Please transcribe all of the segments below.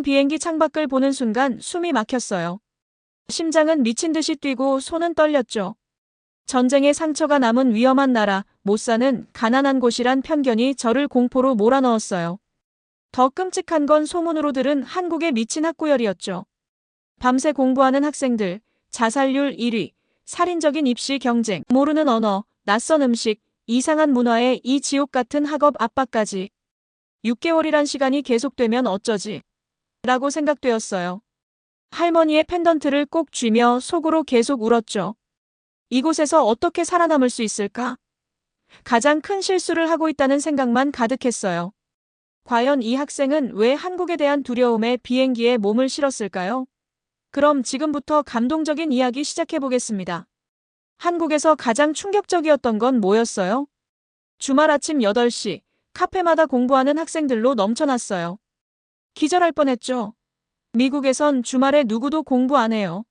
비행기 창밖을 보는 순간 숨이 막혔어요. 심장은 미친 듯이 뛰고 손은 떨렸죠. 전쟁의 상처가 남은 위험한 나라, 못 사는 가난한 곳이란 편견이 저를 공포로 몰아넣었어요. 더 끔찍한 건 소문으로 들은 한국의 미친 학구열이었죠. 밤새 공부하는 학생들, 자살률 1위, 살인적인 입시 경쟁, 모르는 언어, 낯선 음식, 이상한 문화에 이 지옥 같은 학업 압박까지. 6개월이란 시간이 계속되면 어쩌지? 라고 생각되었어요. 할머니의 펜던트를 꼭 쥐며 속으로 계속 울었죠. 이곳에서 어떻게 살아남을 수 있을까? 가장 큰 실수를 하고 있다는 생각만 가득했어요. 과연 이 학생은 왜 한국에 대한 두려움에 비행기에 몸을 실었을까요? 그럼 지금부터 감동적인 이야기 시작해보겠습니다. 한국에서 가장 충격적이었던 건 뭐였어요? 주말 아침 8시, 카페마다 공부하는 학생들로 넘쳐났어요. 기절할 뻔했죠. 미국에선 주말에 누구도 공부 안 해요.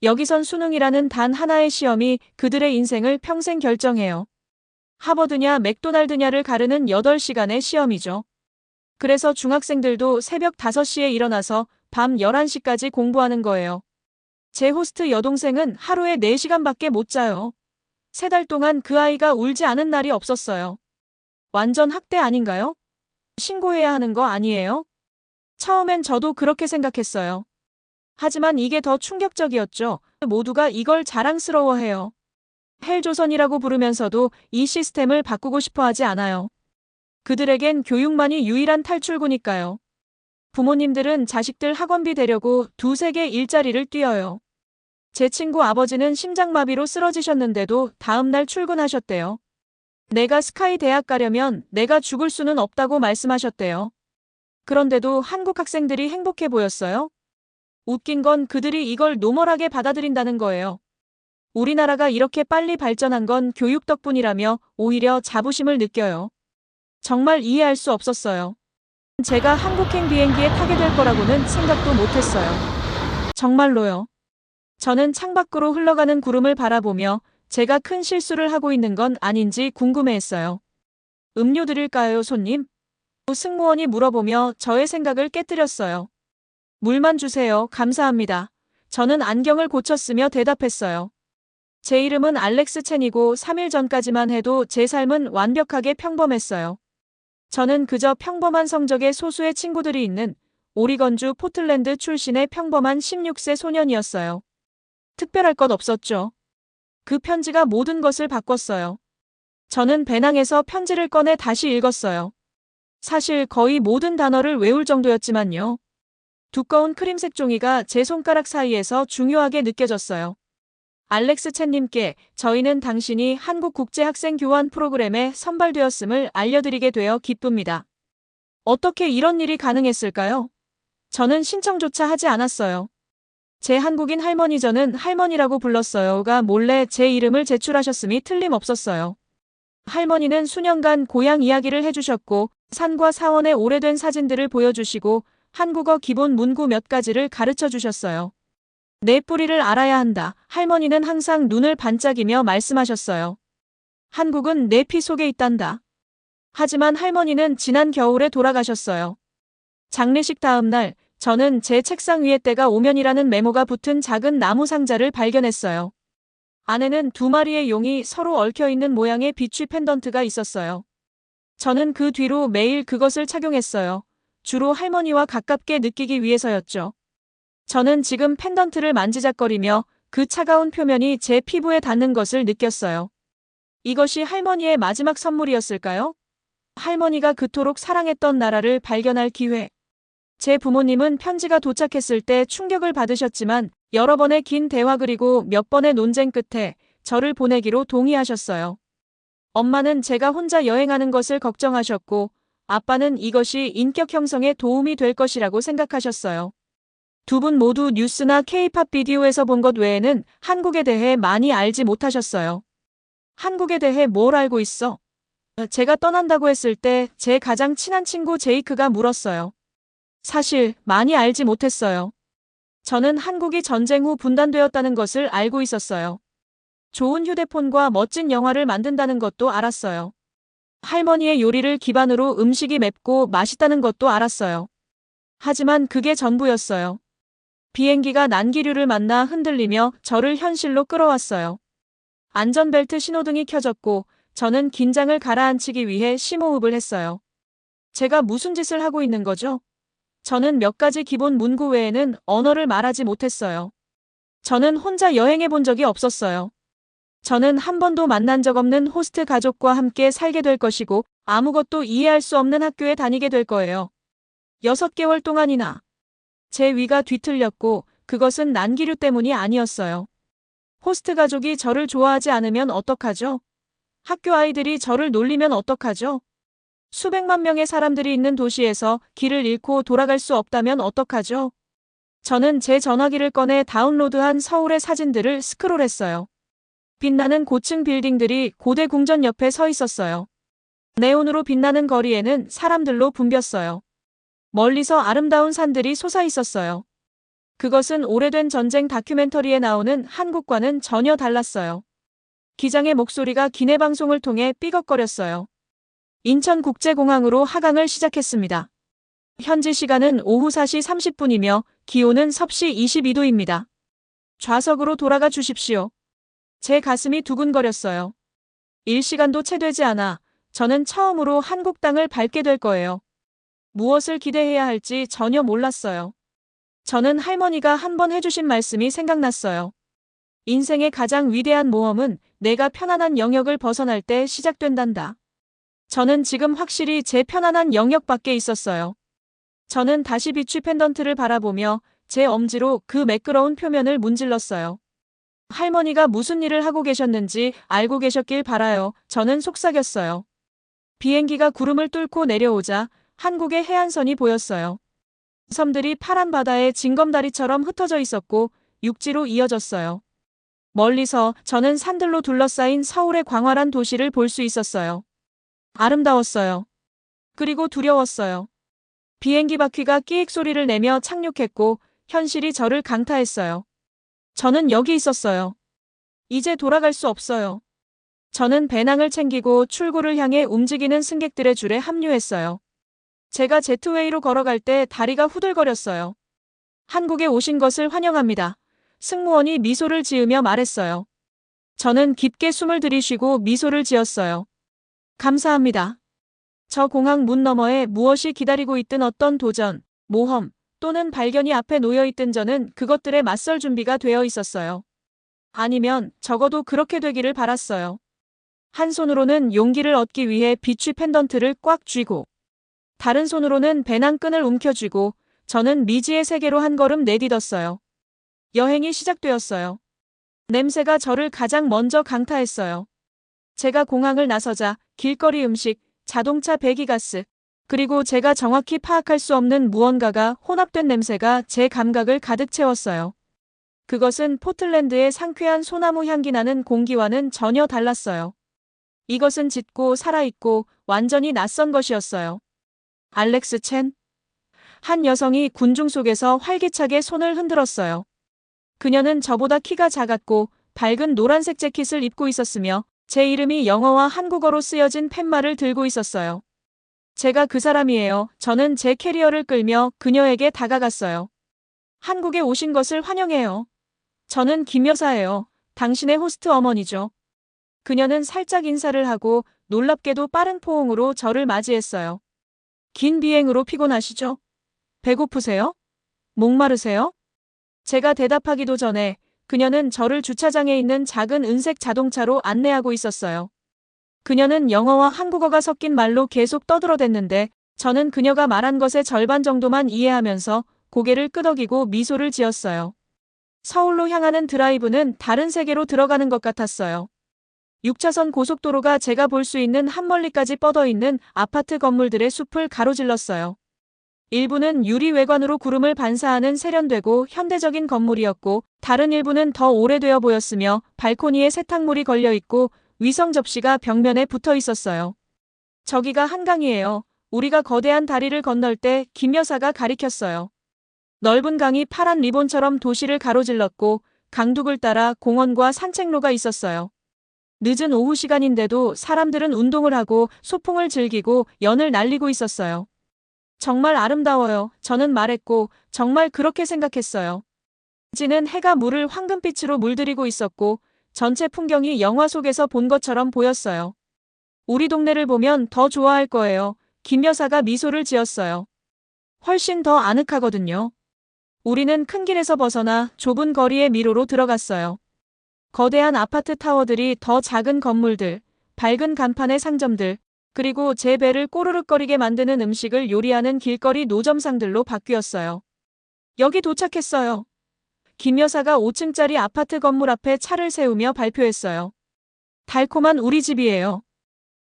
여기선 수능이라는 단 하나의 시험이 그들의 인생을 평생 결정해요. 하버드냐 맥도날드냐를 가르는 8시간의 시험이죠. 그래서 중학생들도 새벽 5시에 일어나서 밤 11시까지 공부하는 거예요. 제 호스트 여동생은 하루에 4시간밖에 못 자요. 3달 동안 그 아이가 울지 않은 날이 없었어요. 완전 학대 아닌가요? 신고해야 하는 거 아니에요? 처음엔 저도 그렇게 생각했어요. 하지만 이게 더 충격적이었죠. 모두가 이걸 자랑스러워해요. 헬조선이라고 부르면서도 이 시스템을 바꾸고 싶어 하지 않아요. 그들에겐 교육만이 유일한 탈출구니까요. 부모님들은 자식들 학원비 대려고 2~3개 일자리를 뛰어요. 제 친구 아버지는 심장마비로 쓰러지셨는데도 다음날 출근하셨대요. 내가 스카이 대학 가려면 내가 죽을 수는 없다고 말씀하셨대요. 그런데도 한국 학생들이 행복해 보였어요? 웃긴 건 그들이 이걸 노멀하게 받아들인다는 거예요. 우리나라가 이렇게 빨리 발전한 건 교육 덕분이라며 오히려 자부심을 느껴요. 정말 이해할 수 없었어요. 제가 한국행 비행기에 타게 될 거라고는 생각도 못했어요. 정말로요. 저는 창밖으로 흘러가는 구름을 바라보며 제가 큰 실수를 하고 있는 건 아닌지 궁금해했어요. 음료 드릴까요, 손님? 승무원이 물어보며 저의 생각을 깨뜨렸어요. 물만 주세요. 감사합니다. 저는 안경을 고쳤으며 대답했어요. 제 이름은 알렉스 첸이고 3일 전까지만 해도 제 삶은 완벽하게 평범했어요. 저는 그저 평범한 성적의 소수의 친구들이 있는 오리건주 포틀랜드 출신의 평범한 16세 소년이었어요. 특별할 것 없었죠. 그 편지가 모든 것을 바꿨어요. 저는 배낭에서 편지를 꺼내 다시 읽었어요. 사실 거의 모든 단어를 외울 정도였지만요. 두꺼운 크림색 종이가 제 손가락 사이에서 중요하게 느껴졌어요. 알렉스 첸님께 저희는 당신이 한국국제학생교환 프로그램에 선발되었음을 알려드리게 되어 기쁩니다. 어떻게 이런 일이 가능했을까요? 저는 신청조차 하지 않았어요. 제 한국인 할머니 저는 할머니라고 불렀어요가 몰래 제 이름을 제출하셨음이 틀림없었어요. 할머니는 수년간 고향 이야기를 해주셨고 산과 사원의 오래된 사진들을 보여주시고 한국어 기본 문구 몇 가지를 가르쳐 주셨어요. 내 뿌리를 알아야 한다. 할머니는 항상 눈을 반짝이며 말씀하셨어요. 한국은 내 피 속에 있단다. 하지만 할머니는 지난 겨울에 돌아가셨어요. 장례식 다음 날 저는 제 책상 위에 때가 오면이라는 메모가 붙은 작은 나무 상자를 발견했어요. 안에는 2마리의 용이 서로 얽혀있는 모양의 비추 펜던트가 있었어요. 저는 그 뒤로 매일 그것을 착용했어요. 주로 할머니와 가깝게 느끼기 위해서였죠. 저는 지금 펜던트를 만지작거리며 그 차가운 표면이 제 피부에 닿는 것을 느꼈어요. 이것이 할머니의 마지막 선물이었을까요? 할머니가 그토록 사랑했던 나라를 발견할 기회. 제 부모님은 편지가 도착했을 때 충격을 받으셨지만 여러 번의 긴 대화 그리고 몇 번의 논쟁 끝에 저를 보내기로 동의하셨어요. 엄마는 제가 혼자 여행하는 것을 걱정하셨고 아빠는 이것이 인격 형성에 도움이 될 것이라고 생각하셨어요. 두 분 모두 뉴스나 K-팝 비디오에서 본 것 외에는 한국에 대해 많이 알지 못하셨어요. 한국에 대해 뭘 알고 있어? 제가 떠난다고 했을 때 제 가장 친한 친구 제이크가 물었어요. 사실 많이 알지 못했어요. 저는 한국이 전쟁 후 분단되었다는 것을 알고 있었어요. 좋은 휴대폰과 멋진 영화를 만든다는 것도 알았어요. 할머니의 요리를 기반으로 음식이 맵고 맛있다는 것도 알았어요. 하지만 그게 전부였어요. 비행기가 난기류를 만나 흔들리며 저를 현실로 끌어왔어요. 안전벨트 신호등이 켜졌고 저는 긴장을 가라앉히기 위해 심호흡을 했어요. 제가 무슨 짓을 하고 있는 거죠? 저는 몇 가지 기본 문구 외에는 언어를 말하지 못했어요. 저는 혼자 여행해 본 적이 없었어요. 저는 한 번도 만난 적 없는 호스트 가족과 함께 살게 될 것이고 아무것도 이해할 수 없는 학교에 다니게 될 거예요. 6개월 동안이나. 제 위가 뒤틀렸고 그것은 난기류 때문이 아니었어요. 호스트 가족이 저를 좋아하지 않으면 어떡하죠? 학교 아이들이 저를 놀리면 어떡하죠? 수백만 명의 사람들이 있는 도시에서 길을 잃고 돌아갈 수 없다면 어떡하죠? 저는 제 전화기를 꺼내 다운로드한 서울의 사진들을 스크롤했어요. 빛나는 고층 빌딩들이 고대 궁전 옆에 서 있었어요. 네온으로 빛나는 거리에는 사람들로 붐볐어요. 멀리서 아름다운 산들이 솟아 있었어요. 그것은 오래된 전쟁 다큐멘터리에 나오는 한국과는 전혀 달랐어요. 기장의 목소리가 기내 방송을 통해 삐걱거렸어요. 인천국제공항으로 하강을 시작했습니다. 현지 시간은 오후 4시 30분이며 기온은 섭씨 22도입니다. 좌석으로 돌아가 주십시오. 제 가슴이 두근거렸어요. 1시간도 채 되지 않아 저는 처음으로 한국 땅을 밟게 될 거예요. 무엇을 기대해야 할지 전혀 몰랐어요. 저는 할머니가 한 번 해주신 말씀이 생각났어요. 인생의 가장 위대한 모험은 내가 편안한 영역을 벗어날 때 시작된단다. 저는 지금 확실히 제 편안한 영역 밖에 있었어요. 저는 다시 비추 펜던트를 바라보며 제 엄지로 그 매끄러운 표면을 문질렀어요. 할머니가 무슨 일을 하고 계셨는지 알고 계셨길 바라요. 저는 속삭였어요. 비행기가 구름을 뚫고 내려오자 한국의 해안선이 보였어요. 섬들이 파란 바다에 징검다리처럼 흩어져 있었고 육지로 이어졌어요. 멀리서 저는 산들로 둘러싸인 서울의 광활한 도시를 볼 수 있었어요. 아름다웠어요. 그리고 두려웠어요. 비행기 바퀴가 끼익 소리를 내며 착륙했고 현실이 저를 강타했어요. 저는 여기 있었어요. 이제 돌아갈 수 없어요. 저는 배낭을 챙기고 출구를 향해 움직이는 승객들의 줄에 합류했어요. 제가 제트웨이로 걸어갈 때 다리가 후들거렸어요. 한국에 오신 것을 환영합니다. 승무원이 미소를 지으며 말했어요. 저는 깊게 숨을 들이쉬고 미소를 지었어요. 감사합니다. 저 공항 문 너머에 무엇이 기다리고 있든 어떤 도전, 모험 또는 발견이 앞에 놓여 있든 저는 그것들에 맞설 준비가 되어 있었어요. 아니면 적어도 그렇게 되기를 바랐어요. 한 손으로는 용기를 얻기 위해 비취 펜던트를 꽉 쥐고 다른 손으로는 배낭끈을 움켜쥐고 저는 미지의 세계로 한 걸음 내딛었어요. 여행이 시작되었어요. 냄새가 저를 가장 먼저 강타했어요. 제가 공항을 나서자 길거리 음식, 자동차 배기가스, 그리고 제가 정확히 파악할 수 없는 무언가가 혼합된 냄새가 제 감각을 가득 채웠어요. 그것은 포틀랜드의 상쾌한 소나무 향기 나는 공기와는 전혀 달랐어요. 이것은 짙고 살아있고 완전히 낯선 것이었어요. 알렉스 첸? 한 여성이 군중 속에서 활기차게 손을 흔들었어요. 그녀는 저보다 키가 작았고 밝은 노란색 재킷을 입고 있었으며 제 이름이 영어와 한국어로 쓰여진 팻말을 들고 있었어요. 제가 그 사람이에요. 저는 제 캐리어를 끌며 그녀에게 다가갔어요. 한국에 오신 것을 환영해요. 저는 김 여사예요. 당신의 호스트 어머니죠. 그녀는 살짝 인사를 하고 놀랍게도 빠른 포옹으로 저를 맞이했어요. 긴 비행으로 피곤하시죠? 배고프세요? 목마르세요? 제가 대답하기도 전에 그녀는 저를 주차장에 있는 작은 은색 자동차로 안내하고 있었어요. 그녀는 영어와 한국어가 섞인 말로 계속 떠들어댔는데 저는 그녀가 말한 것의 절반 정도만 이해하면서 고개를 끄덕이고 미소를 지었어요. 서울로 향하는 드라이브는 다른 세계로 들어가는 것 같았어요. 6차선 고속도로가 제가 볼 수 있는 한멀리까지 뻗어있는 아파트 건물들의 숲을 가로질렀어요. 일부는 유리 외관으로 구름을 반사하는 세련되고 현대적인 건물이었고 다른 일부는 더 오래되어 보였으며 발코니에 세탁물이 걸려있고 위성 접시가 벽면에 붙어 있었어요. 저기가 한강이에요. 우리가 거대한 다리를 건널 때 김 여사가 가리켰어요. 넓은 강이 파란 리본처럼 도시를 가로질렀고 강둑을 따라 공원과 산책로가 있었어요. 늦은 오후 시간인데도 사람들은 운동을 하고 소풍을 즐기고 연을 날리고 있었어요. 정말 아름다워요. 저는 말했고 정말 그렇게 생각했어요. 지는 해가 물을 황금빛으로 물들이고 있었고 전체 풍경이 영화 속에서 본 것처럼 보였어요. 우리 동네를 보면 더 좋아할 거예요. 김 여사가 미소를 지었어요. 훨씬 더 아늑하거든요. 우리는 큰 길에서 벗어나 좁은 거리의 미로로 들어갔어요. 거대한 아파트 타워들이 더 작은 건물들, 밝은 간판의 상점들, 그리고 제 배를 꼬르륵거리게 만드는 음식을 요리하는 길거리 노점상들로 바뀌었어요. 여기 도착했어요. 김 여사가 5층짜리 아파트 건물 앞에 차를 세우며 발표했어요. 달콤한 우리 집이에요.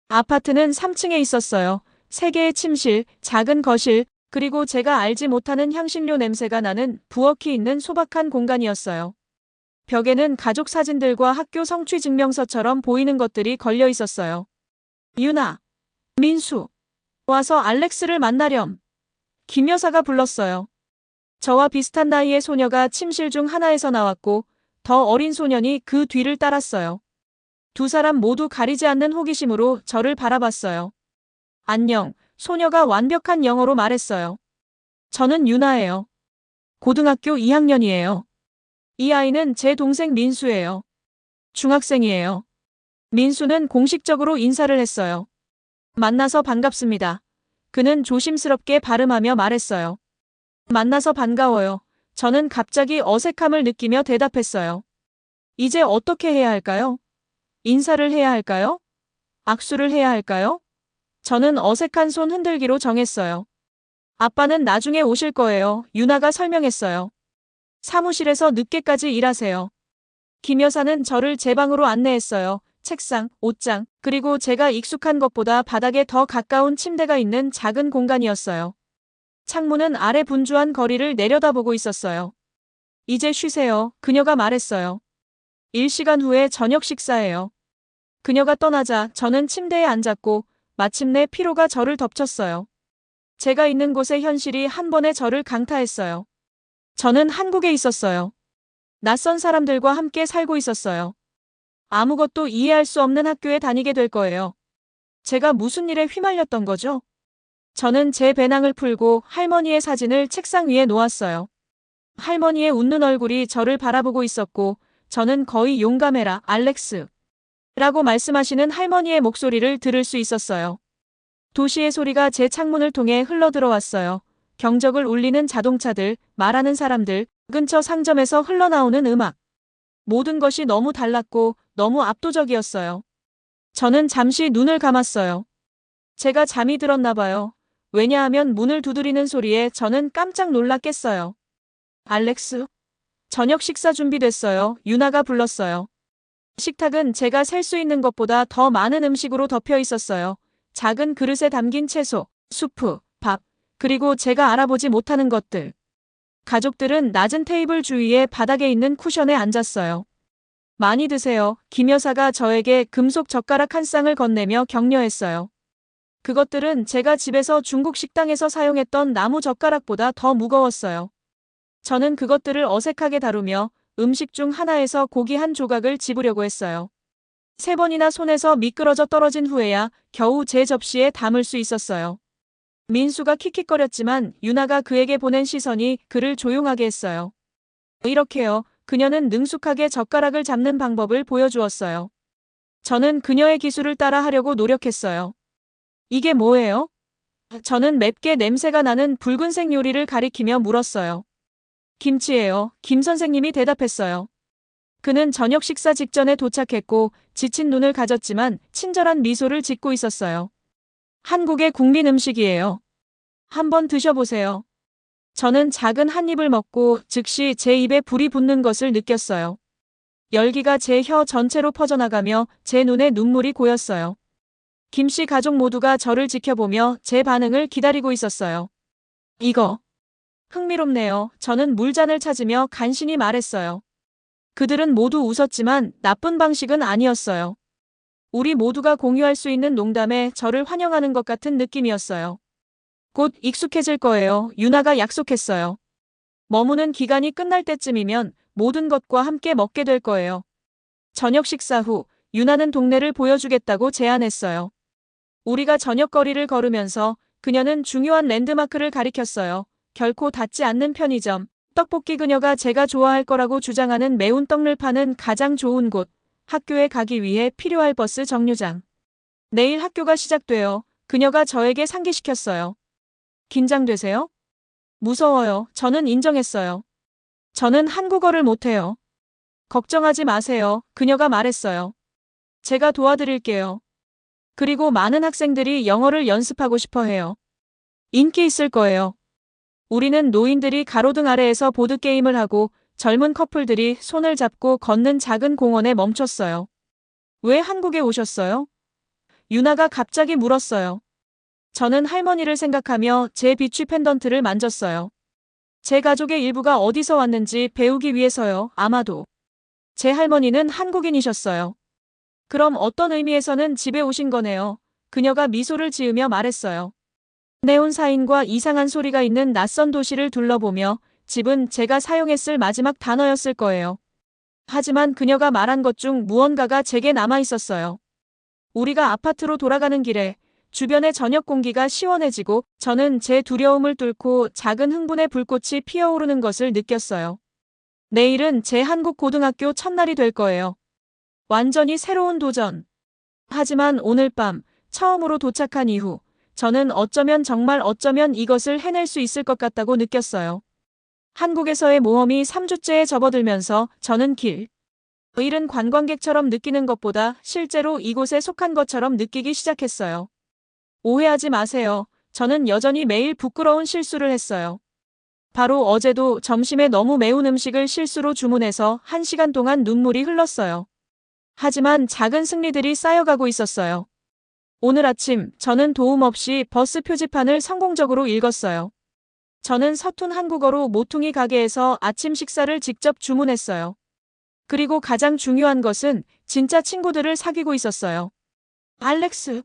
아파트는 3층에 있었어요. 3개의 침실, 작은 거실, 그리고 제가 알지 못하는 향신료 냄새가 나는 부엌이 있는 소박한 공간이었어요. 벽에는 가족 사진들과 학교 성취 증명서처럼 보이는 것들이 걸려 있었어요. 유나, 민수, 와서 알렉스를 만나렴. 김 여사가 불렀어요. 저와 비슷한 나이의 소녀가 침실 중 하나에서 나왔고 더 어린 소년이 그 뒤를 따랐어요. 두 사람 모두 가리지 않는 호기심으로 저를 바라봤어요. 안녕, 소녀가 완벽한 영어로 말했어요. 저는 유나예요. 고등학교 2학년이에요. 이 아이는 제 동생 민수예요. 중학생이에요. 민수는 공식적으로 인사를 했어요. 만나서 반갑습니다. 그는 조심스럽게 발음하며 말했어요. 만나서 반가워요. 저는 갑자기 어색함을 느끼며 대답했어요. 이제 어떻게 해야 할까요? 인사를 해야 할까요? 악수를 해야 할까요? 저는 어색한 손 흔들기로 정했어요. 아빠는 나중에 오실 거예요. 유나가 설명했어요. 사무실에서 늦게까지 일하세요. 김 여사는 저를 제 방으로 안내했어요. 책상, 옷장, 그리고 제가 익숙한 것보다 바닥에 더 가까운 침대가 있는 작은 공간이었어요. 창문은 아래 분주한 거리를 내려다보고 있었어요. 이제 쉬세요. 그녀가 말했어요. 일 시간 후에 저녁 식사예요. 그녀가 떠나자 저는 침대에 앉았고 마침내 피로가 저를 덮쳤어요. 제가 있는 곳의 현실이 한 번에 저를 강타했어요. 저는 한국에 있었어요. 낯선 사람들과 함께 살고 있었어요. 아무것도 이해할 수 없는 학교에 다니게 될 거예요. 제가 무슨 일에 휘말렸던 거죠? 저는 제 배낭을 풀고 할머니의 사진을 책상 위에 놓았어요. 할머니의 웃는 얼굴이 저를 바라보고 있었고 저는 거의 용감해라, 알렉스. 라고 말씀하시는 할머니의 목소리를 들을 수 있었어요. 도시의 소리가 제 창문을 통해 흘러들어왔어요. 경적을 울리는 자동차들, 말하는 사람들, 근처 상점에서 흘러나오는 음악. 모든 것이 너무 달랐고 너무 압도적이었어요. 저는 잠시 눈을 감았어요. 제가 잠이 들었나 봐요. 왜냐하면 문을 두드리는 소리에 저는 깜짝 놀라 깼어요. 알렉스? 저녁 식사 준비됐어요. 유나가 불렀어요. 식탁은 제가 셀 수 있는 것보다 더 많은 음식으로 덮여 있었어요. 작은 그릇에 담긴 채소, 수프, 밥, 그리고 제가 알아보지 못하는 것들. 가족들은 낮은 테이블 주위에 바닥에 있는 쿠션에 앉았어요. 많이 드세요. 김 여사가 저에게 금속 젓가락 한 쌍을 건네며 격려했어요. 그것들은 제가 집에서 중국 식당에서 사용했던 나무 젓가락보다 더 무거웠어요. 저는 그것들을 어색하게 다루며 음식 중 하나에서 고기 한 조각을 집으려고 했어요. 3번이나 손에서 미끄러져 떨어진 후에야 겨우 제 접시에 담을 수 있었어요. 민수가 킥킥거렸지만 유나가 그에게 보낸 시선이 그를 조용하게 했어요. 이렇게요. 그녀는 능숙하게 젓가락을 잡는 방법을 보여주었어요. 저는 그녀의 기술을 따라 하려고 노력했어요. 이게 뭐예요? 저는 맵게 냄새가 나는 붉은색 요리를 가리키며 물었어요. 김치예요. 김 선생님이 대답했어요. 그는 저녁 식사 직전에 도착했고 지친 눈을 가졌지만 친절한 미소를 짓고 있었어요. 한국의 국민 음식이에요. 한번 드셔보세요. 저는 작은 한 입을 먹고 즉시 제 입에 불이 붙는 것을 느꼈어요. 열기가 제 혀 전체로 퍼져나가며 제 눈에 눈물이 고였어요. 김씨 가족 모두가 저를 지켜보며 제 반응을 기다리고 있었어요. 이거 흥미롭네요. 저는 물잔을 찾으며 간신히 말했어요. 그들은 모두 웃었지만 나쁜 방식은 아니었어요. 우리 모두가 공유할 수 있는 농담에 저를 환영하는 것 같은 느낌이었어요. 곧 익숙해질 거예요. 유나가 약속했어요. 머무는 기간이 끝날 때쯤이면 모든 것과 함께 먹게 될 거예요. 저녁 식사 후 유나는 동네를 보여주겠다고 제안했어요. 우리가 저녁거리를 걸으면서 그녀는 중요한 랜드마크를 가리켰어요. 결코 닫지 않는 편의점. 떡볶이. 그녀가 제가 좋아할 거라고 주장하는 매운 떡을 파는 가장 좋은 곳. 학교에 가기 위해 필요할 버스 정류장. 내일 학교가 시작돼요. 그녀가 저에게 상기시켰어요. 긴장되세요? 무서워요. 저는 인정했어요. 저는 한국어를 못해요. 걱정하지 마세요. 그녀가 말했어요. 제가 도와드릴게요. 그리고 많은 학생들이 영어를 연습하고 싶어 해요. 인기 있을 거예요. 우리는 노인들이 가로등 아래에서 보드게임을 하고 젊은 커플들이 손을 잡고 걷는 작은 공원에 멈췄어요. 왜 한국에 오셨어요? 유나가 갑자기 물었어요. 저는 할머니를 생각하며 제 비취 펜던트를 만졌어요. 제 가족의 일부가 어디서 왔는지 배우기 위해서요. 아마도. 제 할머니는 한국인이셨어요. 그럼 어떤 의미에서는 집에 오신 거네요. 그녀가 미소를 지으며 말했어요. 네온사인과 이상한 소리가 있는 낯선 도시를 둘러보며 집은 제가 사용했을 마지막 단어였을 거예요. 하지만 그녀가 말한 것 중 무언가가 제게 남아 있었어요. 우리가 아파트로 돌아가는 길에 주변의 저녁 공기가 시원해지고 저는 제 두려움을 뚫고 작은 흥분의 불꽃이 피어오르는 것을 느꼈어요. 내일은 제 한국 고등학교 첫날이 될 거예요. 완전히 새로운 도전. 하지만 오늘 밤 처음으로 도착한 이후 저는 정말 어쩌면 이것을 해낼 수 있을 것 같다고 느꼈어요. 한국에서의 모험이 3주째에 접어들면서 저는 잃은 관광객처럼 느끼는 것보다 실제로 이곳에 속한 것처럼 느끼기 시작했어요. 오해하지 마세요. 저는 여전히 매일 부끄러운 실수를 했어요. 바로 어제도 점심에 너무 매운 음식을 실수로 주문해서 1시간 동안 눈물이 흘렀어요. 하지만 작은 승리들이 쌓여가고 있었어요. 오늘 아침 저는 도움 없이 버스 표지판을 성공적으로 읽었어요. 저는 서툰 한국어로 모퉁이 가게에서 아침 식사를 직접 주문했어요. 그리고 가장 중요한 것은 진짜 친구들을 사귀고 있었어요. 알렉스,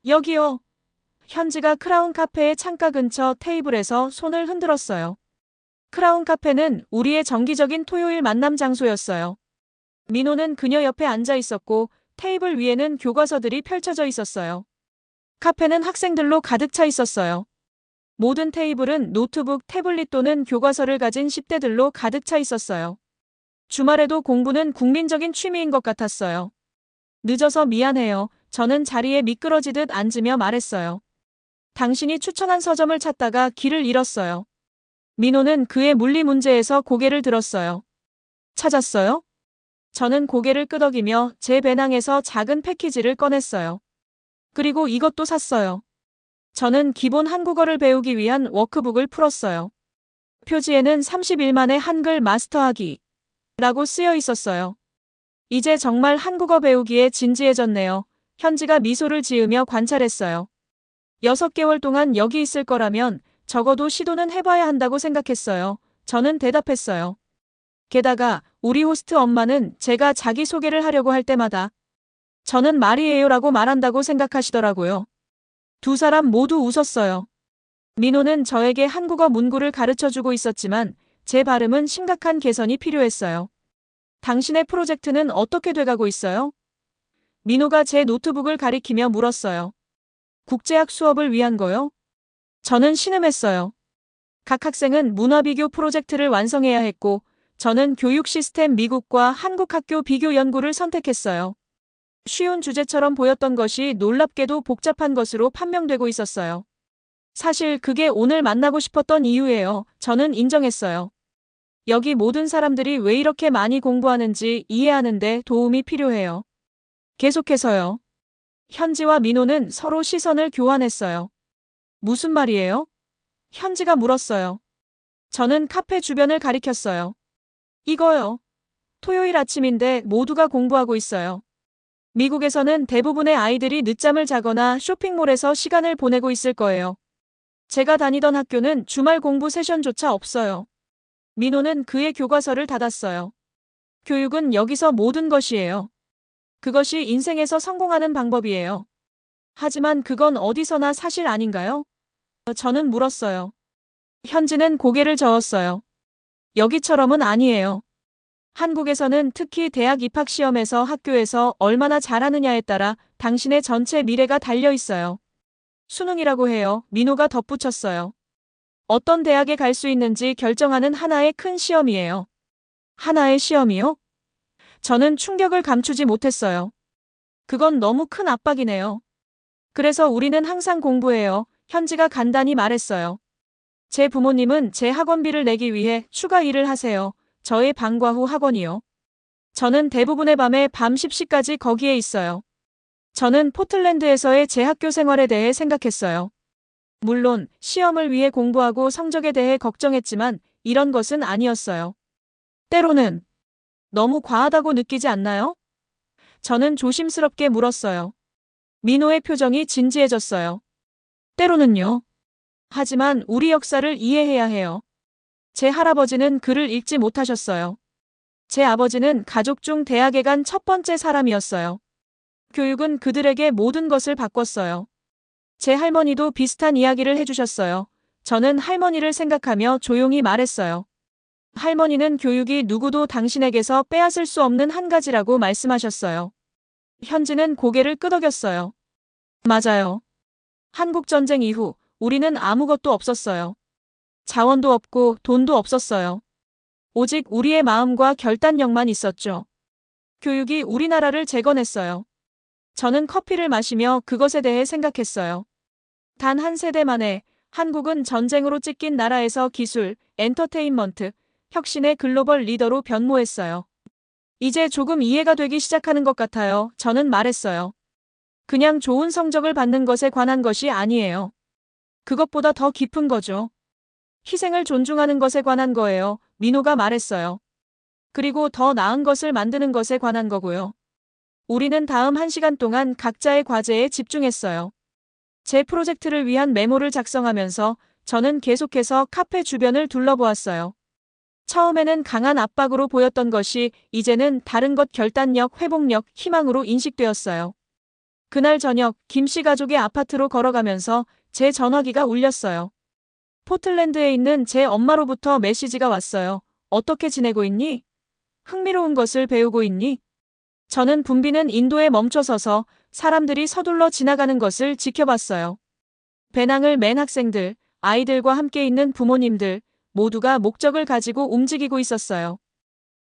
여기요. 현지가 크라운 카페의 창가 근처 테이블에서 손을 흔들었어요. 크라운 카페는 우리의 정기적인 토요일 만남 장소였어요. 민호는 그녀 옆에 앉아 있었고 테이블 위에는 교과서들이 펼쳐져 있었어요. 카페는 학생들로 가득 차 있었어요. 모든 테이블은 노트북, 태블릿 또는 교과서를 가진 10대들로 가득 차 있었어요. 주말에도 공부는 국민적인 취미인 것 같았어요. 늦어서 미안해요. 저는 자리에 미끄러지듯 앉으며 말했어요. 당신이 추천한 서점을 찾다가 길을 잃었어요. 민호는 그의 물리 문제에서 고개를 들었어요. 찾았어요? 저는 고개를 끄덕이며 제 배낭에서 작은 패키지를 꺼냈어요. 그리고 이것도 샀어요. 저는 기본 한국어를 배우기 위한 워크북을 풀었어요. 표지에는 30일 만에 한글 마스터하기 라고 쓰여 있었어요. 이제 정말 한국어 배우기에 진지해졌네요. 현지가 미소를 지으며 관찰했어요. 6개월 동안 여기 있을 거라면 적어도 시도는 해봐야 한다고 생각했어요. 저는 대답했어요. 게다가 우리 호스트 엄마는 제가 자기소개를 하려고 할 때마다 저는 말이에요라고 말한다고 생각하시더라고요. 두 사람 모두 웃었어요. 민호는 저에게 한국어 문구를 가르쳐주고 있었지만 제 발음은 심각한 개선이 필요했어요. 당신의 프로젝트는 어떻게 돼가고 있어요? 민호가 제 노트북을 가리키며 물었어요. 국제학 수업을 위한 거요? 저는 신음했어요. 각 학생은 문화비교 프로젝트를 완성해야 했고 저는 교육 시스템 미국과 한국 학교 비교 연구를 선택했어요. 쉬운 주제처럼 보였던 것이 놀랍게도 복잡한 것으로 판명되고 있었어요. 사실 그게 오늘 만나고 싶었던 이유예요. 저는 인정했어요. 여기 모든 사람들이 왜 이렇게 많이 공부하는지 이해하는데 도움이 필요해요. 계속해서요. 현지와 민호는 서로 시선을 교환했어요. 무슨 말이에요? 현지가 물었어요. 저는 카페 주변을 가리켰어요. 이거요. 토요일 아침인데 모두가 공부하고 있어요. 미국에서는 대부분의 아이들이 늦잠을 자거나 쇼핑몰에서 시간을 보내고 있을 거예요. 제가 다니던 학교는 주말 공부 세션조차 없어요. 민호는 그의 교과서를 닫았어요. 교육은 여기서 모든 것이에요. 그것이 인생에서 성공하는 방법이에요. 하지만 그건 어디서나 사실 아닌가요? 저는 물었어요. 현지는 고개를 저었어요. 여기처럼은 아니에요. 한국에서는 특히 대학 입학 시험에서 학교에서 얼마나 잘하느냐에 따라 당신의 전체 미래가 달려 있어요. 수능이라고 해요. 민호가 덧붙였어요. 어떤 대학에 갈 수 있는지 결정하는 하나의 큰 시험이에요. 하나의 시험이요? 저는 충격을 감추지 못했어요. 그건 너무 큰 압박이네요. 그래서 우리는 항상 공부해요. 현지가 간단히 말했어요. 제 부모님은 제 학원비를 내기 위해 추가 일을 하세요. 저의 방과 후 학원이요. 저는 대부분의 밤에 밤 10시까지 거기에 있어요. 저는 포틀랜드에서의 제 학교 생활에 대해 생각했어요. 물론 시험을 위해 공부하고 성적에 대해 걱정했지만 이런 것은 아니었어요. 때로는 너무 과하다고 느끼지 않나요? 저는 조심스럽게 물었어요. 민호의 표정이 진지해졌어요. 때로는요. 하지만 우리 역사를 이해해야 해요. 제 할아버지는 글을 읽지 못하셨어요. 제 아버지는 가족 중 대학에 간 첫 번째 사람이었어요. 교육은 그들에게 모든 것을 바꿨어요. 제 할머니도 비슷한 이야기를 해주셨어요. 저는 할머니를 생각하며 조용히 말했어요. 할머니는 교육이 누구도 당신에게서 빼앗을 수 없는 한 가지라고 말씀하셨어요. 현지는 고개를 끄덕였어요. 맞아요. 한국전쟁 이후 우리는 아무것도 없었어요. 자원도 없고 돈도 없었어요. 오직 우리의 마음과 결단력만 있었죠. 교육이 우리나라를 재건했어요. 저는 커피를 마시며 그것에 대해 생각했어요. 단 한 세대 만에 한국은 전쟁으로 찢긴 나라에서 기술, 엔터테인먼트, 혁신의 글로벌 리더로 변모했어요. 이제 조금 이해가 되기 시작하는 것 같아요. 저는 말했어요. 그냥 좋은 성적을 받는 것에 관한 것이 아니에요. 그것보다 더 깊은 거죠. 희생을 존중하는 것에 관한 거예요. 민호가 말했어요. 그리고 더 나은 것을 만드는 것에 관한 거고요. 우리는 다음 1시간 동안 각자의 과제에 집중했어요. 제 프로젝트를 위한 메모를 작성하면서 저는 계속해서 카페 주변을 둘러보았어요. 처음에는 강한 압박으로 보였던 것이 이제는 다른 것 결단력, 회복력, 희망으로 인식되었어요. 그날 저녁 김씨 가족의 아파트로 걸어가면서 제 전화기가 울렸어요. 포틀랜드에 있는 제 엄마로부터 메시지가 왔어요. 어떻게 지내고 있니? 흥미로운 것을 배우고 있니? 저는 붐비는 인도에 멈춰서서 사람들이 서둘러 지나가는 것을 지켜봤어요. 배낭을 맨 학생들, 아이들과 함께 있는 부모님들, 모두가 목적을 가지고 움직이고 있었어요.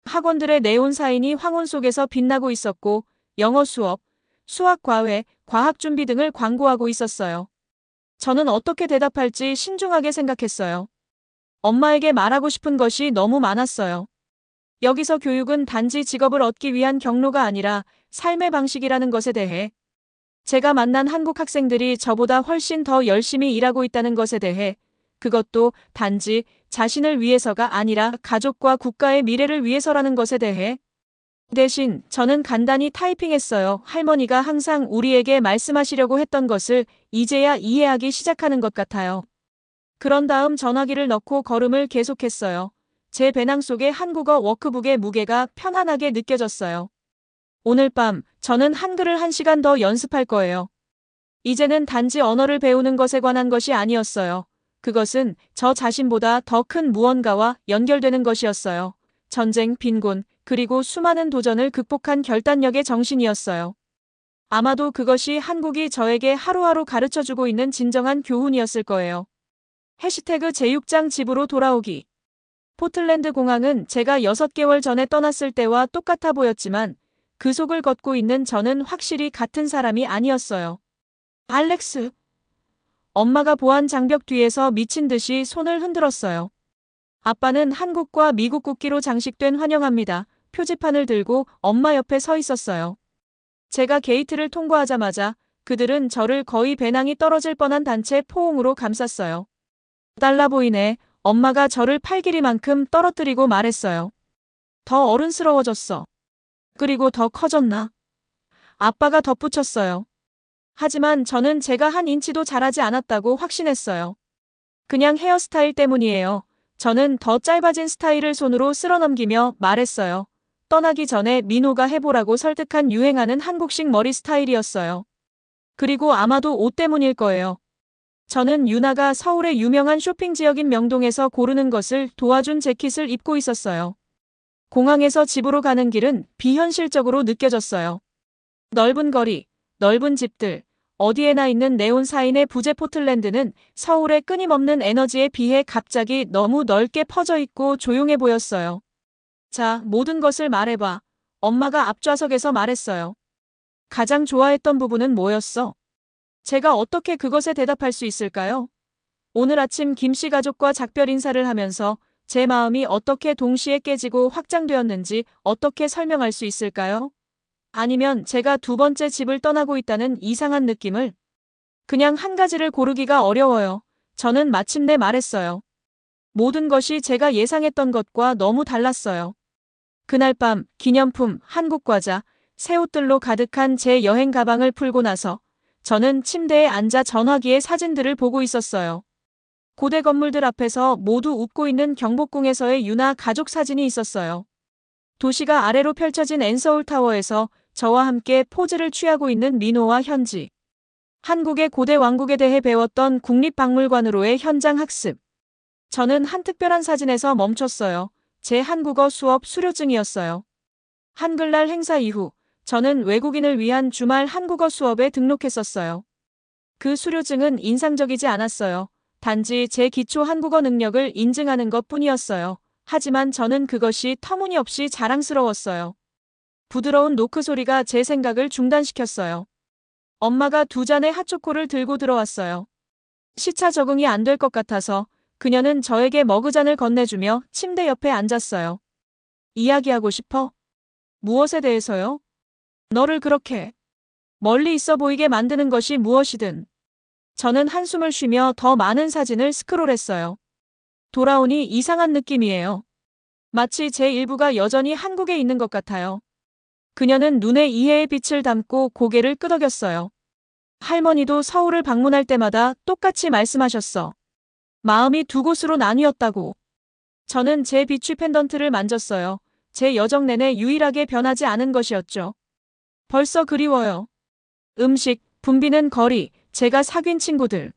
학원들의 네온 사인이 황혼 속에서 빛나고 있었고 영어 수업, 수학 과외, 과학 준비 등을 광고하고 있었어요. 저는 어떻게 대답할지 신중하게 생각했어요. 엄마에게 말하고 싶은 것이 너무 많았어요. 여기서 교육은 단지 직업을 얻기 위한 경로가 아니라 삶의 방식이라는 것에 대해, 제가 만난 한국 학생들이 저보다 훨씬 더 열심히 일하고 있다는 것에 대해, 그것도 단지 자신을 위해서가 아니라 가족과 국가의 미래를 위해서라는 것에 대해, 대신 저는 간단히 타이핑했어요. 할머니가 항상 우리에게 말씀하시려고 했던 것을 이제야 이해하기 시작하는 것 같아요. 그런 다음 전화기를 넣고 걸음을 계속했어요. 제 배낭 속의 한국어 워크북의 무게가 편안하게 느껴졌어요. 오늘 밤 저는 한글을 1시간 더 연습할 거예요. 이제는 단지 언어를 배우는 것에 관한 것이 아니었어요. 그것은 저 자신보다 더 큰 무언가와 연결되는 것이었어요. 전쟁, 빈곤, 그리고 수많은 도전을 극복한 결단력의 정신이었어요. 아마도 그것이 한국이 저에게 하루하루 가르쳐주고 있는 진정한 교훈이었을 거예요. 해시태그 제6장 집으로 돌아오기. 포틀랜드 공항은 제가 6개월 전에 떠났을 때와 똑같아 보였지만 그 속을 걷고 있는 저는 확실히 같은 사람이 아니었어요. 알렉스. 엄마가 보안 장벽 뒤에서 미친 듯이 손을 흔들었어요. 아빠는 한국과 미국 국기로 장식된 환영합니다. 표지판을 들고 엄마 옆에 서 있었어요. 제가 게이트를 통과하자마자 그들은 저를 거의 배낭이 떨어질 뻔한 단체 포옹으로 감쌌어요. 달라 보이네. 엄마가 저를 팔길이만큼 떨어뜨리고 말했어요. 더 어른스러워졌어. 그리고 더 커졌나? 아빠가 덧붙였어요. 하지만 저는 제가 한 인치도 자라지 않았다고 확신했어요. 그냥 헤어스타일 때문이에요. 저는 더 짧아진 스타일을 손으로 쓸어넘기며 말했어요. 떠나기 전에 민호가 해보라고 설득한 유행하는 한국식 머리 스타일이었어요. 그리고 아마도 옷 때문일 거예요. 저는 유나가 서울의 유명한 쇼핑 지역인 명동에서 고르는 것을 도와준 재킷을 입고 있었어요. 공항에서 집으로 가는 길은 비현실적으로 느껴졌어요. 넓은 거리, 넓은 집들, 어디에나 있는 네온 사인의 부재 포틀랜드는 서울의 끊임없는 에너지에 비해 갑자기 너무 넓게 퍼져 있고 조용해 보였어요. 자, 모든 것을 말해봐. 엄마가 앞좌석에서 말했어요. 가장 좋아했던 부분은 뭐였어? 제가 어떻게 그것에 대답할 수 있을까요? 오늘 아침 김씨 가족과 작별 인사를 하면서 제 마음이 어떻게 동시에 깨지고 확장되었는지 어떻게 설명할 수 있을까요? 아니면 제가 두 번째 집을 떠나고 있다는 이상한 느낌을? 그냥 한 가지를 고르기가 어려워요. 저는 마침내 말했어요. 모든 것이 제가 예상했던 것과 너무 달랐어요. 그날 밤 기념품, 한국 과자, 새 옷들로 가득한 제 여행 가방을 풀고 나서 저는 침대에 앉아 전화기에 사진들을 보고 있었어요. 고대 건물들 앞에서 모두 웃고 있는 경복궁에서의 유나 가족 사진이 있었어요. 도시가 아래로 펼쳐진 엔서울타워에서 저와 함께 포즈를 취하고 있는 민호와 현지. 한국의 고대 왕국에 대해 배웠던 국립박물관으로의 현장 학습. 저는 한 특별한 사진에서 멈췄어요. 제 한국어 수업 수료증이었어요. 한글날 행사 이후 저는 외국인을 위한 주말 한국어 수업에 등록했었어요. 그 수료증은 인상적이지 않았어요. 단지 제 기초 한국어 능력을 인증하는 것뿐이었어요. 하지만 저는 그것이 터무니없이 자랑스러웠어요. 부드러운 노크 소리가 제 생각을 중단시켰어요. 엄마가 두 잔의 핫초코를 들고 들어왔어요. 시차 적응이 안 될 것 같아서 그녀는 저에게 머그잔을 건네주며 침대 옆에 앉았어요. 이야기하고 싶어? 무엇에 대해서요? 너를 그렇게 멀리 있어 보이게 만드는 것이 무엇이든. 저는 한숨을 쉬며 더 많은 사진을 스크롤했어요. 돌아오니 이상한 느낌이에요. 마치 제 일부가 여전히 한국에 있는 것 같아요. 그녀는 눈에 이해의 빛을 담고 고개를 끄덕였어요. 할머니도 서울을 방문할 때마다 똑같이 말씀하셨어. 마음이 두 곳으로 나뉘었다고. 저는 제 비추 펜던트를 만졌어요. 제 여정 내내 유일하게 변하지 않은 것이었죠. 벌써 그리워요. 음식, 붐비는 거리, 제가 사귄 친구들.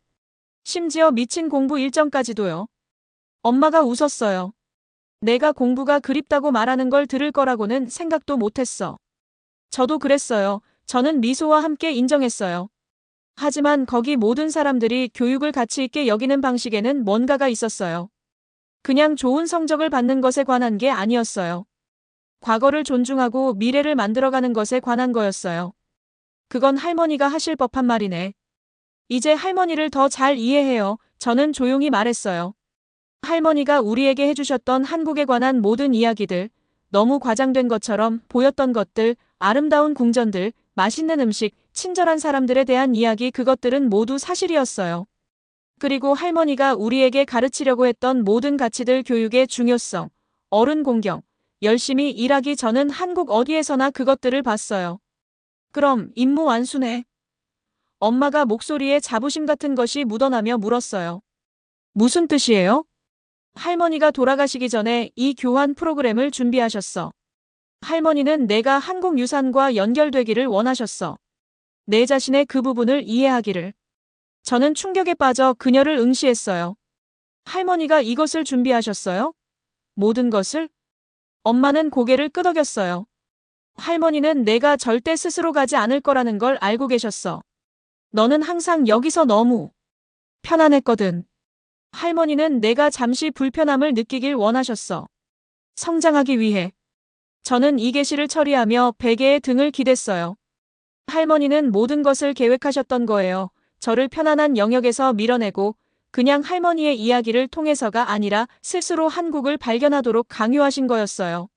심지어 미친 공부 일정까지도요. 엄마가 웃었어요. 내가 공부가 그립다고 말하는 걸 들을 거라고는 생각도 못했어. 저도 그랬어요. 저는 미소와 함께 인정했어요. 하지만 거기 모든 사람들이 교육을 가치 있게 여기는 방식에는 뭔가가 있었어요. 그냥 좋은 성적을 받는 것에 관한 게 아니었어요. 과거를 존중하고 미래를 만들어가는 것에 관한 거였어요. 그건 할머니가 하실 법한 말이네. 이제 할머니를 더 잘 이해해요. 저는 조용히 말했어요. 할머니가 우리에게 해주셨던 한국에 관한 모든 이야기들, 너무 과장된 것처럼 보였던 것들, 아름다운 궁전들, 맛있는 음식, 친절한 사람들에 대한 이야기, 그것들은 모두 사실이었어요. 그리고 할머니가 우리에게 가르치려고 했던 모든 가치들, 교육의 중요성, 어른 공경, 열심히 일하기, 저는 한국 어디에서나 그것들을 봤어요. 그럼 임무 완수네. 엄마가 목소리에 자부심 같은 것이 묻어나며 물었어요. 무슨 뜻이에요? 할머니가 돌아가시기 전에 이 교환 프로그램을 준비하셨어. 할머니는 내가 한국 유산과 연결되기를 원하셨어. 내 자신의 그 부분을 이해하기를. 저는 충격에 빠져 그녀를 응시했어요. 할머니가 이것을 준비하셨어요? 모든 것을? 엄마는 고개를 끄덕였어요. 할머니는 내가 절대 스스로 가지 않을 거라는 걸 알고 계셨어. 너는 항상 여기서 너무 편안했거든. 할머니는 내가 잠시 불편함을 느끼길 원하셨어. 성장하기 위해. 저는 이 계시를 처리하며 베개에 등을 기댔어요. 할머니는 모든 것을 계획하셨던 거예요. 저를 편안한 영역에서 밀어내고 그냥 할머니의 이야기를 통해서가 아니라 스스로 한국을 발견하도록 강요하신 거였어요.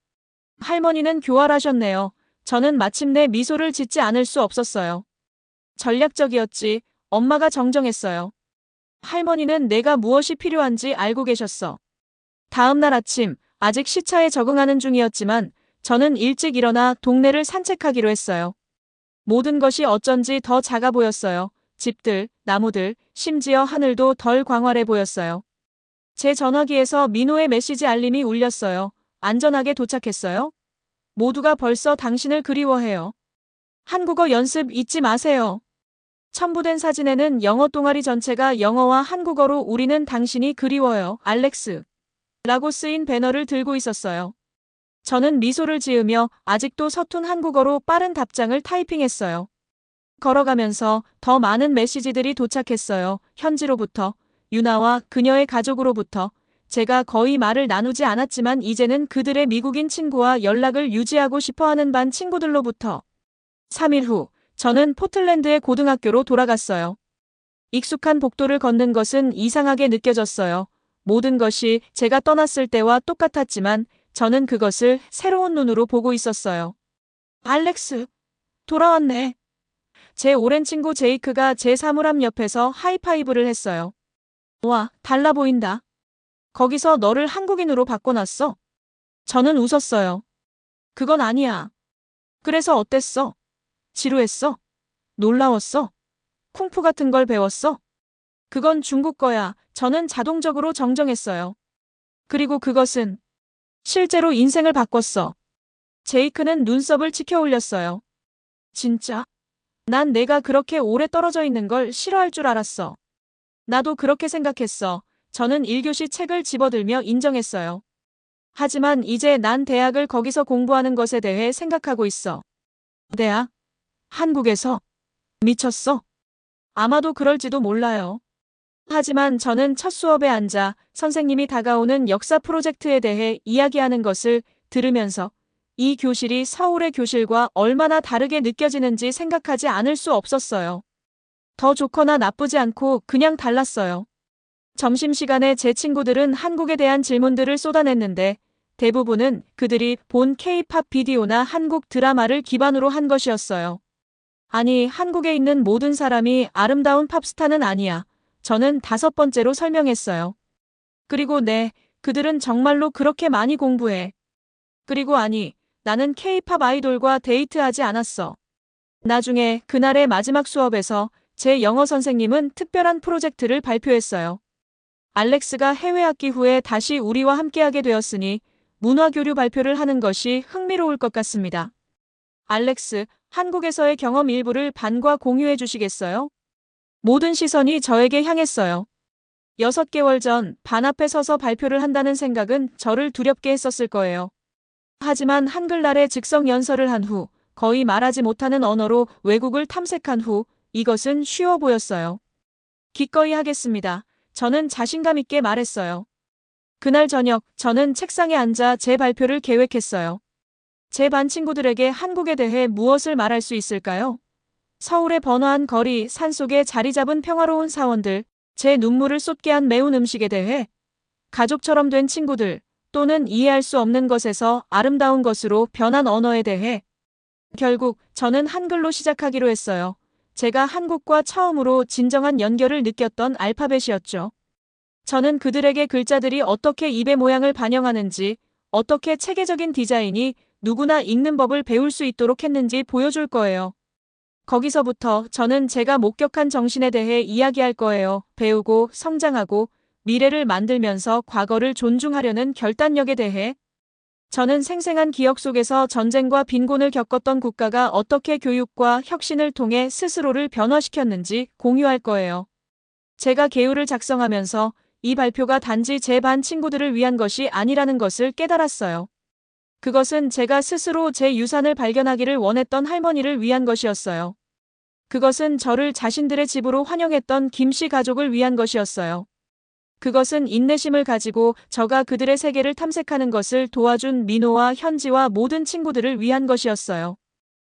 할머니는 교활하셨네요. 저는 마침내 미소를 짓지 않을 수 없었어요. 전략적이었지. 엄마가 정정했어요. 할머니는 내가 무엇이 필요한지 알고 계셨어. 다음 날 아침, 아직 시차에 적응하는 중이었지만 저는 일찍 일어나 동네를 산책하기로 했어요. 모든 것이 어쩐지 더 작아 보였어요. 집들, 나무들, 심지어 하늘도 덜 광활해 보였어요. 제 전화기에서 민호의 메시지 알림이 울렸어요. 안전하게 도착했어요? 모두가 벌써 당신을 그리워해요. 한국어 연습 잊지 마세요. 첨부된 사진에는 영어 동아리 전체가 영어와 한국어로 우리는 당신이 그리워요, 알렉스. 라고 쓰인 배너를 들고 있었어요. 저는 미소를 지으며 아직도 서툰 한국어로 빠른 답장을 타이핑했어요. 걸어가면서 더 많은 메시지들이 도착했어요. 현지로부터, 유나와 그녀의 가족으로부터. 제가 거의 말을 나누지 않았지만 이제는 그들의 미국인 친구와 연락을 유지하고 싶어하는 반 친구들로부터. 3일 후, 저는 포틀랜드의 고등학교로 돌아갔어요. 익숙한 복도를 걷는 것은 이상하게 느껴졌어요. 모든 것이 제가 떠났을 때와 똑같았지만 저는 그것을 새로운 눈으로 보고 있었어요. 알렉스, 돌아왔네. 제 오랜 친구 제이크가 제 사물함 옆에서 하이파이브를 했어요. 와, 달라 보인다. 거기서 너를 한국인으로 바꿔놨어. 저는 웃었어요. 그건 아니야. 그래서 어땠어? 지루했어? 놀라웠어? 쿵푸 같은 걸 배웠어? 그건 중국 거야. 저는 자동적으로 정정했어요. 그리고 그것은 실제로 인생을 바꿨어. 제이크는 눈썹을 치켜 올렸어요. 진짜? 난 내가 그렇게 오래 떨어져 있는 걸 싫어할 줄 알았어. 나도 그렇게 생각했어. 저는 1교시 책을 집어들며 인정했어요. 하지만 이제 난 대학을 거기서 공부하는 것에 대해 생각하고 있어. 대학? 한국에서? 미쳤어? 아마도 그럴지도 몰라요. 하지만 저는 첫 수업에 앉아 선생님이 다가오는 역사 프로젝트에 대해 이야기하는 것을 들으면서 이 교실이 서울의 교실과 얼마나 다르게 느껴지는지 생각하지 않을 수 없었어요. 더 좋거나 나쁘지 않고 그냥 달랐어요. 점심시간에 제 친구들은 한국에 대한 질문들을 쏟아냈는데 대부분은 그들이 본 K-팝 비디오나 한국 드라마를 기반으로 한 것이었어요. 아니, 한국에 있는 모든 사람이 아름다운 팝스타는 아니야. 저는 5번째로 설명했어요. 그리고 네, 그들은 정말로 그렇게 많이 공부해. 그리고 아니, 나는 K-팝 아이돌과 데이트하지 않았어. 나중에 그날의 마지막 수업에서 제 영어 선생님은 특별한 프로젝트를 발표했어요. 알렉스가 해외 학기 후에 다시 우리와 함께하게 되었으니 문화교류 발표를 하는 것이 흥미로울 것 같습니다. 알렉스, 한국에서의 경험 일부를 반과 공유해 주시겠어요? 모든 시선이 저에게 향했어요. 6개월 전 반 앞에 서서 발표를 한다는 생각은 저를 두렵게 했었을 거예요. 하지만 한글날에 즉석 연설을 한 후, 거의 말하지 못하는 언어로 외국을 탐색한 후, 이것은 쉬워 보였어요. 기꺼이 하겠습니다. 저는 자신감 있게 말했어요. 그날 저녁, 저는 책상에 앉아 제 발표를 계획했어요. 제 반 친구들에게 한국에 대해 무엇을 말할 수 있을까요? 서울의 번화한 거리, 산속에 자리 잡은 평화로운 사원들, 제 눈물을 쏟게 한 매운 음식에 대해, 가족처럼 된 친구들, 또는 이해할 수 없는 것에서 아름다운 것으로 변한 언어에 대해. 결국 저는 한글로 시작하기로 했어요. 제가 한국과 처음으로 진정한 연결을 느꼈던 알파벳이었죠. 저는 그들에게 글자들이 어떻게 입의 모양을 반영하는지, 어떻게 체계적인 디자인이 누구나 읽는 법을 배울 수 있도록 했는지 보여줄 거예요. 거기서부터 저는 제가 목격한 정신에 대해 이야기할 거예요. 배우고 성장하고 미래를 만들면서 과거를 존중하려는 결단력에 대해. 저는 생생한 기억 속에서 전쟁과 빈곤을 겪었던 국가가 어떻게 교육과 혁신을 통해 스스로를 변화시켰는지 공유할 거예요. 제가 개요를 작성하면서 이 발표가 단지 제 반 친구들을 위한 것이 아니라는 것을 깨달았어요. 그것은 제가 스스로 제 유산을 발견하기를 원했던 할머니를 위한 것이었어요. 그것은 저를 자신들의 집으로 환영했던 김씨 가족을 위한 것이었어요. 그것은 인내심을 가지고 저가 그들의 세계를 탐색하는 것을 도와준 민호와 현지와 모든 친구들을 위한 것이었어요.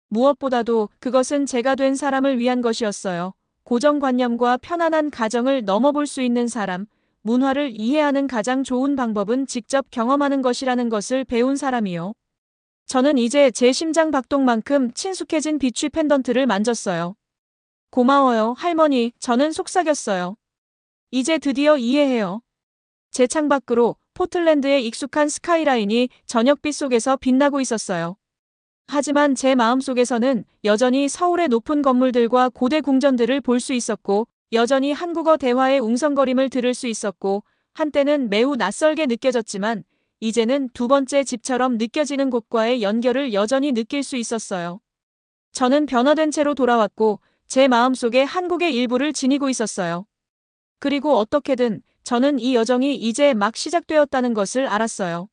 무엇보다도 그것은 제가 된 사람을 위한 것이었어요. 고정관념과 편안한 가정을 넘어볼 수 있는 사람, 문화를 이해하는 가장 좋은 방법은 직접 경험하는 것이라는 것을 배운 사람이요. 저는 이제 제 심장 박동만큼 친숙해진 비취 펜던트를 만졌어요. 고마워요, 할머니. 저는 속삭였어요. 이제 드디어 이해해요. 제 창밖으로 포틀랜드의 익숙한 스카이라인이 저녁빛 속에서 빛나고 있었어요. 하지만 제 마음속에서는 여전히 서울의 높은 건물들과 고대 궁전들을 볼 수 있었고, 여전히 한국어 대화의 웅성거림을 들을 수 있었고, 한때는 매우 낯설게 느껴졌지만 이제는 두 번째 집처럼 느껴지는 곳과의 연결을 여전히 느낄 수 있었어요. 저는 변화된 채로 돌아왔고 제 마음속에 한국의 일부를 지니고 있었어요. 그리고 어떻게든 저는 이 여정이 이제 막 시작되었다는 것을 알았어요.